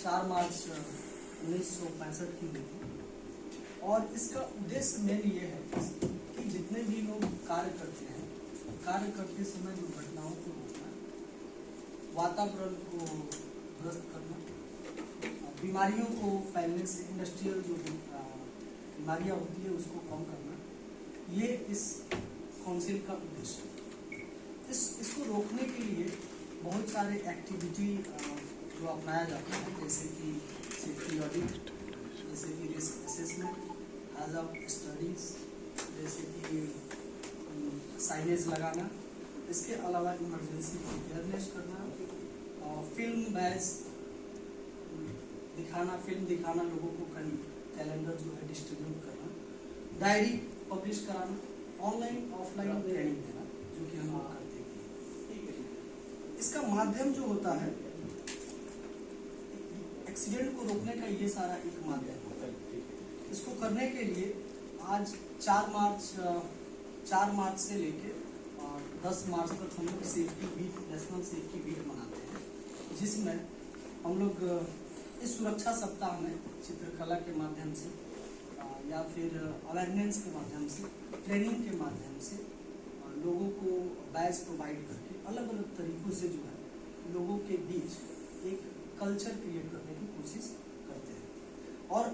4 मार्च 1965 की हुई थी। और इसका उद्देश्य मेन ये है कि जितने भी लोग कार्य करते हैं, कार्य करते समय दुर्घटनाओं को रोकना, वातावरण को ध्वस्त करना, बीमारियों को फैलने से, इंडस्ट्रियल जो बीमारियां होती है उसको कम करना, ये इस काउंसिल का उद्देश्य है। इसको रोकने के लिए बहुत सारे एक्टिविटी जो अपनाया जाता है, जैसे कि सेफ्टी ऑडिट, जैसे कि रिस्क असेसमेंट, हैज़ार्ड स्टडीज, जैसे कि साइनेज लगाना, इसके अलावा इमरजेंसी अवेयरनेस करना, फिल्म बैच दिखाना, फिल्म दिखाना लोगों को, कैलेंडर जो है डिस्ट्रीब्यूट करना, डायरी पब्लिश कराना, ऑनलाइन ऑफलाइन ट्रेनिंग देना, जो कि हम लोग करते हैं। इसका माध्यम जो होता है, एक्सीडेंट को रोकने का ये सारा एक माध्यम होता है। इसको करने के लिए आज 4 मार्च से लेके 10 मार्च तक हम लोग safety week, national safety week मनाते हैं, जिसमें हम लोग इस सुरक्षा सप्ताह में चित्रकला के माध्यम से या फिर अवेयरनेस के माध्यम से, ट्रेनिंग के माध्यम से लोगों को बैच प्रोवाइड करके अलग अलग तरीकों से जो है लोगों के बीच एक कल्चर क्रिएट करने की कोशिश करते हैं। और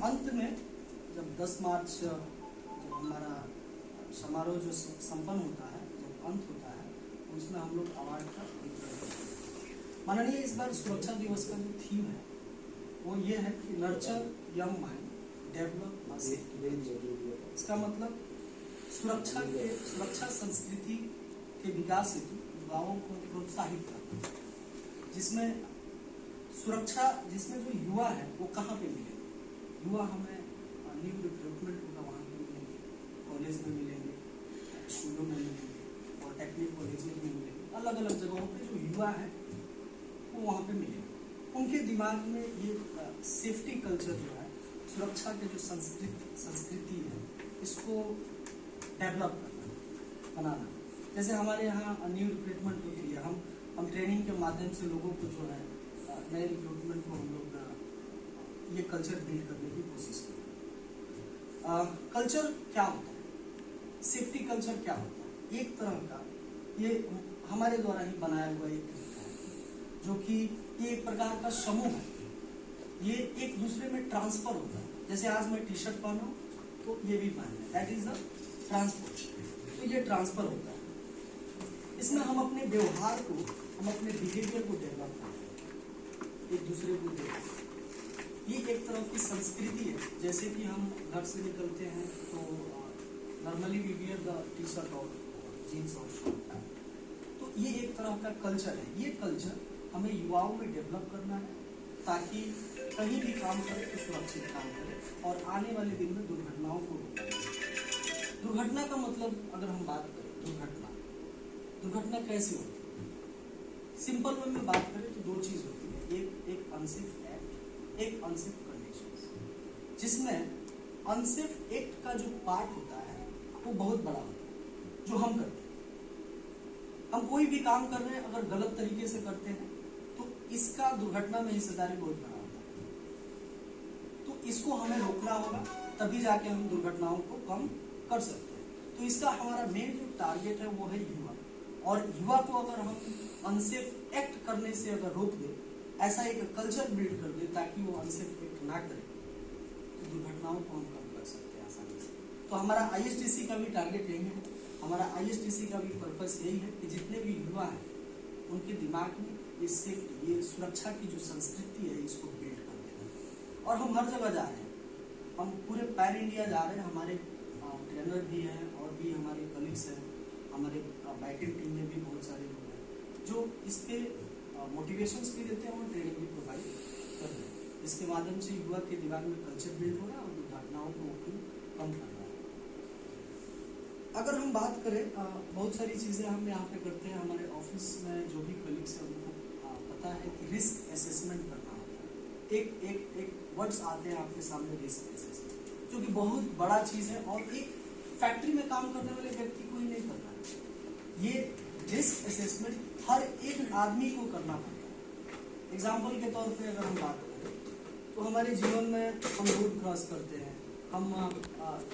अंत में जब 10 मार्च जब हमारा समारोह जो संपन्न होता है, जब अंत होता है, तो उसमें हम लोग अवार्ड का वितरण करते हैं। माननीय इस बार सुरक्षा दिवस का जो थीम है वो ये है कि nurture young mind, develop safety. इसका मतलब सुरक्षा संस्कृति के विकास हेतु युवाओं को प्रोत्साहित करना, जिसमें जो युवा है वो कहाँ पे मिलेंगे? युवा हमें न्यू रिक्रूटमेंट होगा वहाँ पे मिलेंगे, कॉलेज में मिलेंगे, स्कूलों में मिलेंगे, पॉलिटेक्निक कॉलेज में मिलेंगे, अलग अलग जगहों पे जो युवा है वो वहाँ पे मिलेंगे। उनके दिमाग में ये सेफ्टी कल्चर जो है, सुरक्षा के जो संस्कृति है, इसको डेवलप करना, बनाना। जैसे हमारे यहाँ न्यू रिक्रूटमेंट होती है, हम ट्रेनिंग के माध्यम से लोगों को जो है नए रिक्रूटमेंट को हम लोग ये कल्चर बिल्ड करने की कोशिश करते हैं। कल्चर क्या होता है? सेफ्टी कल्चर क्या होता है? एक तरह का ये हमारे द्वारा ही बनाया हुआ एक तरीका है, जो कि ये एक प्रकार का समूह है, ये एक दूसरे में ट्रांसफर होता है। जैसे आज मैं टी शर्ट पहनूं तो ये भी पहनना, दैट इज द ट्रांसपोर्ट। तो ये ट्रांसफर होता है। इसमें हम अपने व्यवहार को, हम अपने बिहेवियर को डेवलप करते हैं, एक दूसरे को देखते हैं। ये एक तरह की संस्कृति है। जैसे कि हम घर से निकलते हैं तो normally we wear the T shirt और जीन्स और शर्ट, तो ये एक तरह का कल्चर है। ये कल्चर हमें युवाओं में डेवलप करना है, ताकि कहीं भी काम करें तो सुरक्षित काम करें और आने वाले दिन में दुर्घटनाओं को रोकें। दुर्घटना का मतलब अगर हम बात करें, दुर्घटना कैसे होती है? सिंपल वे में बात करें तो 2 चीज होती है, एक अनसेफ एक्ट, एक अनसेफ कंडीशंस। जिसमें अनसेफ एक्ट का जो पार्ट होता है वो बहुत बड़ा होता है, जो हम करते हैं। हम कोई भी काम कर रहे हैं, अगर गलत तरीके से करते हैं तो इसका दुर्घटना में हिस्सेदारी बहुत बड़ा होता है। तो इसको हमें रोकना होगा, तभी जाके हम दुर्घटनाओं को कम कर सकते हैं। तो इसका हमारा मेन जो टारगेट है वो है युवा, और युवा को अगर हम अनसेफ एक्ट करने से अगर रोक दे, ऐसा एक कल्चर बिल्ड कर दे ताकि वो अनसेफ एक्ट ना करे, तो दुर्घटनाओं को हम कम कर सकते हैं आसानी से। तो हमारा ISTC का भी टारगेट यही है, हमारा ISTC का भी पर्पस यही है कि जितने भी युवा हैं उनके दिमाग में ये सेफ्टी, ये सुरक्षा की जो संस्कृति है, इसको बिल्ड कर देना। और हम हर जगह जा रहे हैं, हम पूरे पैन इंडिया जा रहे हैं। हमारे ट्रेनर भी हैं और भी हमारे कलीग्स हैं, हमारे बैकिंग टीम में भी बहुत सारे लोग हैं जो इस पे मोटिवेशंस भी देते हैं और ट्रेनिंग भी प्रोवाइड कर रहे हैं। इसके माध्यम से युवा के दिमाग में कल्चर बिल्ड हो रहा है और दुर्घटनाओं को कम कर रहा है। अगर हम बात करें, बहुत सारी चीज़ें हम यहाँ पे करते हैं। हमारे ऑफिस में जो भी कलीग्स हैं उनको पता है कि रिस्क असेसमेंट करना होता है। एक वर्ड्स आते हैं आपके सामने, रिस्क असेसमेंट, जो कि बहुत बड़ा चीज़ है और एक फैक्ट्री में काम करने वाले व्यक्ति को ही नहीं करना है। ये रिस्क असेसमेंट हर एक आदमी को करना पड़ता है। एग्जाम्पल के तौर पे अगर हम बात करें तो हमारे जीवन में हम रोड क्रॉस करते हैं, हम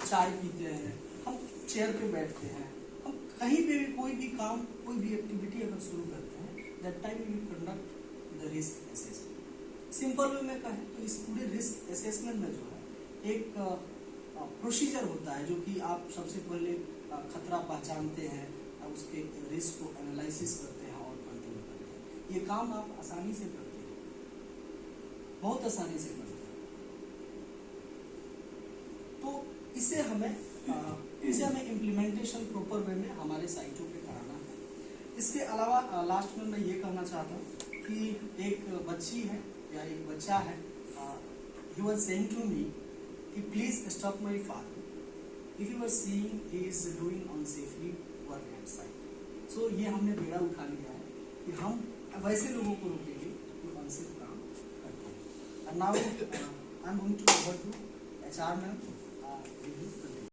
चाय पीते हैं, हम चेयर पे बैठते हैं, हम कहीं पे भी कोई भी काम, कोई भी एक्टिविटी अगर शुरू करते हैं, that time we conduct the risk assessment. Simple way में कहें तो इस पूरे रिस्क असेसमेंट में जो है एक प्रोसीजर होता है, जो कि आप सबसे पहले खतरा पहचानते हैं, उसके रिस्क को एनालिसिस करते हैं और कंट्रोल करते हैं। ये काम आप आसानी से करते हैं, बहुत आसानी से करते हैं। तो इसे हमें इम्प्लीमेंटेशन प्रॉपर वे में हमारे साइटों पे कराना है। इसके अलावा लास्ट में मैं ये कहना चाहता हूँ कि एक बच्ची है या एक बच्चा है, he was saying to me कि please stop my father if you are seeing he is doing unsafely work outside। So ये हमने बेड़ा उठा लिया है कि हम वैसे लोगों को रोकेंगे जो अनसेफ काम करते हैं। And now I am going to over to HR ma'am।